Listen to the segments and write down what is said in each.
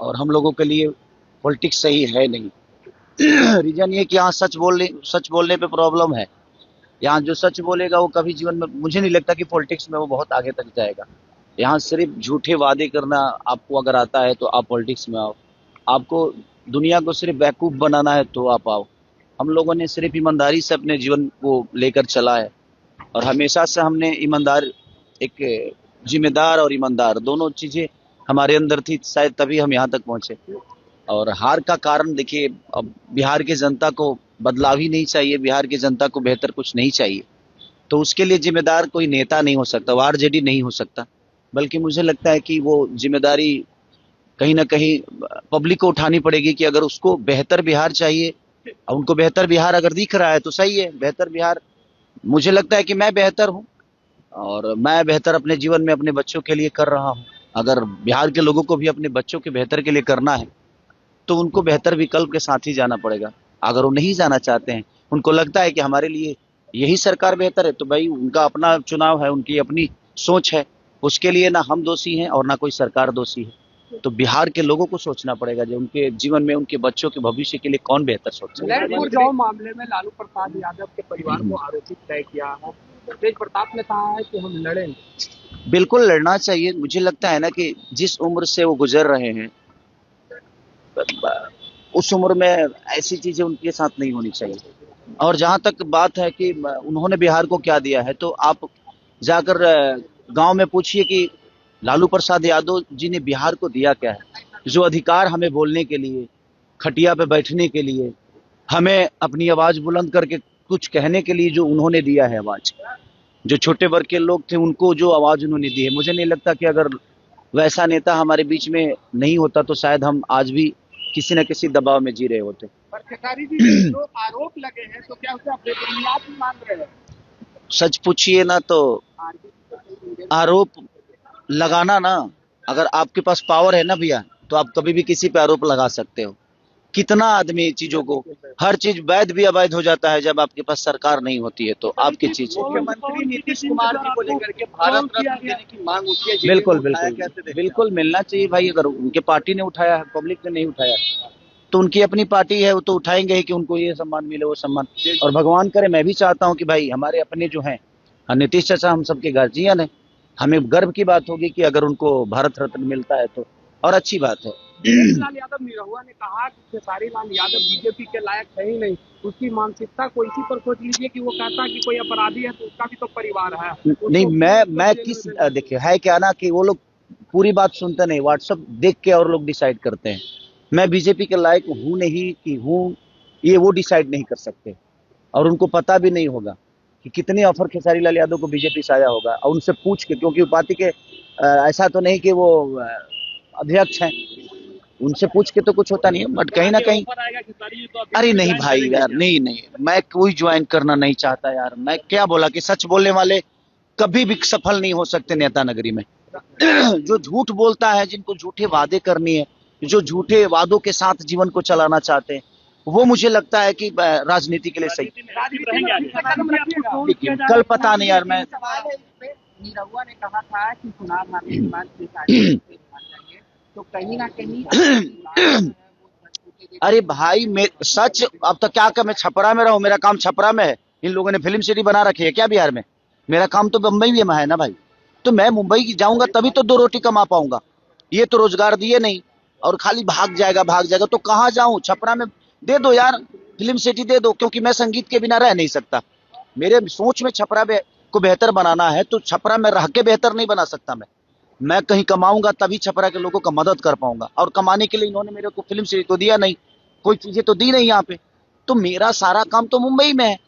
और हम लोगों के लिए पॉलिटिक्स सही है नहीं। रीजन ये कि यहाँ सच बोलने पे प्रॉब्लम है। यहाँ जो सच बोलेगा वो कभी जीवन में, मुझे नहीं लगता कि पॉलिटिक्स में वो बहुत आगे तक जाएगा। यहाँ सिर्फ झूठे वादे करना आपको अगर आता है तो आप पॉलिटिक्स में आओ। आपको दुनिया को सिर्फ बेवकूफ बनाना है तो आप आओ। हम लोगों ने सिर्फ ईमानदारी से अपने जीवन को लेकर चला है और हमेशा से हमने ईमानदार, एक जिम्मेदार और ईमानदार दोनों चीजें हमारे अंदर थी, शायद तभी हम यहाँ तक पहुंचे। और हार का कारण देखिए, अब बिहार की जनता को बदलाव ही नहीं चाहिए, बिहार की जनता को बेहतर कुछ नहीं चाहिए, तो उसके लिए जिम्मेदार कोई नेता नहीं हो सकता, वो आरजेडी नहीं हो सकता। बल्कि मुझे लगता है कि वो जिम्मेदारी कहीं ना कहीं पब्लिक को उठानी पड़ेगी कि अगर उसको बेहतर बिहार चाहिए, उनको बेहतर बिहार अगर दिख रहा है तो सही है, बेहतर बिहार। मुझे लगता है कि मैं बेहतर हूँ और मैं बेहतर अपने जीवन में अपने बच्चों के लिए कर रहा हूँ। अगर बिहार के लोगों को भी अपने बच्चों के बेहतर के लिए करना है तो उनको बेहतर विकल्प के साथ ही जाना पड़ेगा। अगर वो नहीं जाना चाहते हैं, उनको लगता है कि हमारे लिए यही सरकार बेहतर है, तो भाई उनका अपना चुनाव है, उनकी अपनी सोच है, उसके लिए ना हम दोषी हैं और ना कोई सरकार दोषी है। तो बिहार के लोगों को सोचना पड़ेगा जो उनके जीवन में उनके बच्चों के भविष्य के लिए कौन बेहतर सोच सकता है। लैंड मामले में लालू प्रसाद यादव के परिवार को आरोपित तय किया है। तेज प्रताप ने कहा है कि हम लड़ेंगे। बिल्कुल लड़ना चाहिए। मुझे लगता है ना कि जिस उम्र से वो गुजर रहे हैं उस उम्र में ऐसी चीजें उनके साथ नहीं होनी चाहिए। और जहां तक बात है कि उन्होंने बिहार को क्या दिया है, तो आप जाकर गांव में पूछिए कि लालू प्रसाद यादव जी ने बिहार को दिया क्या है। जो अधिकार हमें बोलने के लिए, खटिया पे बैठने के लिए, हमें अपनी आवाज बुलंद करके कुछ कहने के लिए जो उन्होंने दिया है आवाज, जो छोटे वर्ग के लोग थे उनको जो आवाज उन्होंने दी है, मुझे नहीं लगता कि अगर वैसा नेता हमारे बीच में नहीं होता तो शायद हम आज भी किसी न किसी दबाव में जी रहे होते। पर खेसारी जी जो आरोप लगे हैं तो क्या उसे आप बेबुनियाद मान रहे हैं? सच पूछिए ना तो आरोप लगाना ना, अगर आपके पास पावर है ना भैया, तो आप कभी भी किसी पे आरोप लगा सकते हो। कितना आदमी चीजों को, हर चीज वैध भी अवैध हो जाता है जब आपके पास सरकार नहीं होती है, तो आपकी चीज मुख्यमंत्री नीतीश कुमार जी को लेकर के भारत रत्न देने की मांग उठी है। बिल्कुल बिल्कुल बिल्कुल मिलना चाहिए भाई। अगर उनके पार्टी ने उठाया है, पब्लिक ने नहीं उठाया, तो उनकी अपनी पार्टी है, वो तो उठाएंगे ही कि उनको ये सम्मान मिले, वो सम्मान। और भगवान करे, मैं भी चाहता हूँ कि भाई हमारे अपने जो हैं नीतीश चाचा हम सबके गार्जियन है, हमें गर्व की बात होगी कि अगर उनको भारत रत्न मिलता है तो और अच्छी बात है। लाल यादव निरहुआ ने कहा कि खेसारी लाल यादव बीजेपी के लायक है ही नहीं, उसकी मानसिकता को इसी पर सोच लीजिए कि वो कहता कि कोई अपराधी है तो उसका भी तो परिवार है। नहीं, मैं किस, देखिए है क्या ना कि वो लोग पूरी बात सुनते नहीं, व्हाट्सएप देख के और लोग डिसाइड करते हैं। मैं बीजेपी के लायक हूं नहीं कि हूं, ये वो डिसाइड नहीं कर सकते। और उनको पता भी नहीं होगा कि कितने ऑफर खेसारी लाल यादव को बीजेपी से आया होगा, और उनसे पूछ के, क्योंकि पार्टी के ऐसा तो नहीं कि वो अध्यक्ष हैं, उनसे पूछ के तो कुछ होता नहीं है। बट कहीं ना कहीं, अरे नहीं भाई यार, नहीं नहीं, मैं कोई ज्वाइन करना नहीं चाहता यार। मैं क्या बोला कि सच बोलने वाले कभी भी सफल नहीं हो सकते नेता नगरी में। जो झूठ बोलता है, जिनको झूठे वादे करनी है, जो झूठे वादों के साथ जीवन को चलाना चाहते हैं, वो मुझे लगता है कि राजनीति के लिए सही। कल पता नहीं यार, मैं निरहुआ ने कहा था कि चुनाव हारने के बाद तो कहीं ना कहीं अरे भाई सच, अब तो क्या मैं छपरा में रहूं, मेरा काम छपरा में है। इन लोगों ने फिल्म सिटी बना रखी है क्या बिहार में? मेरा काम तो मुंबई में है ना भाई। तो मैं मुंबई जाऊंगा तभी तो दो रोटी कमा पाऊंगा। ये तो रोजगार दिए नहीं और खाली भाग जाएगा, तो कहाँ जाऊं? छपरा में दे दो यार, फिल्म सिटी दे दो, क्योंकि मैं संगीत के बिना रह नहीं सकता। मेरे सोच में छपरा को बेहतर बनाना है, तो छपरा में रह के बेहतर नहीं बना सकता। मैं कहीं कमाऊंगा तभी छपरा के लोगों का मदद कर पाऊंगा, और कमाने के लिए इन्होंने मेरे को फिल्म सिटी तो दिया नहीं, कोई चीजें तो दी नहीं यहाँ पे। तो मेरा सारा काम तो मुंबई में है,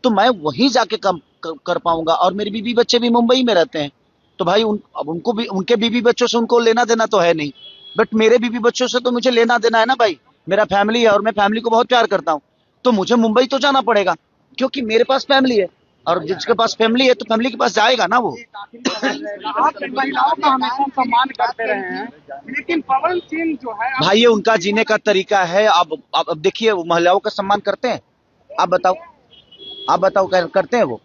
तो मैं वहीं जाके काम कर पाऊंगा। और मेरे बीबी बच्चे भी मुंबई में रहते हैं, तो भाई अब उनको भी, उनके बीबी बच्चों से उनको लेना देना तो है नहीं, बट मेरे बीबी बच्चों से तो मुझे लेना देना है ना भाई। मेरा फैमिली है और मैं फैमिली को बहुत प्यार करता हूँ, तो मुझे मुंबई तो जाना पड़ेगा, क्योंकि मेरे पास फैमिली है। और जिसके पास फैमिली है तो फैमिली के पास जाएगा ना वो। आप महिलाओं का हमेशा सम्मान करते रहे हैं, लेकिन पवन सिंह जो है भाई, ये उनका जीने का तरीका है। अब देखिए, वो महिलाओं का सम्मान करते हैं? आप बताओ करते हैं? वो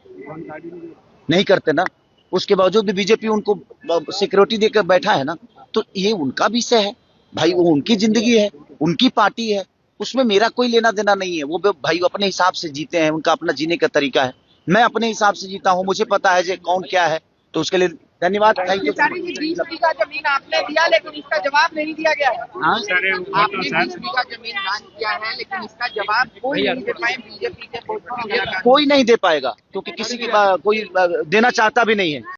नहीं करते ना। उसके बावजूद भी बीजेपी उनको सिक्योरिटी देकर बैठा है ना, तो ये उनका विषय है। भाई वो उनकी जिंदगी है, उनकी पार्टी है, उसमें मेरा कोई लेना देना नहीं है। वो भाई अपने हिसाब से जीते हैं, उनका अपना जीने का तरीका है। मैं अपने हिसाब से जीता हूँ, मुझे पता है कौन क्या है, तो उसके लिए धन्यवाद। Thank you. 20 बीघा जमीन आपने दिया लेकिन इसका जवाब नहीं दिया गया है। हाँ? आपने 20 बीघा जमीन दान किया है लेकिन इसका जवाब कोई नहीं दे पाए बीजेपी के कोई नहीं दे पाएगा, क्योंकि किसी की कोई देना चाहता भी नहीं है।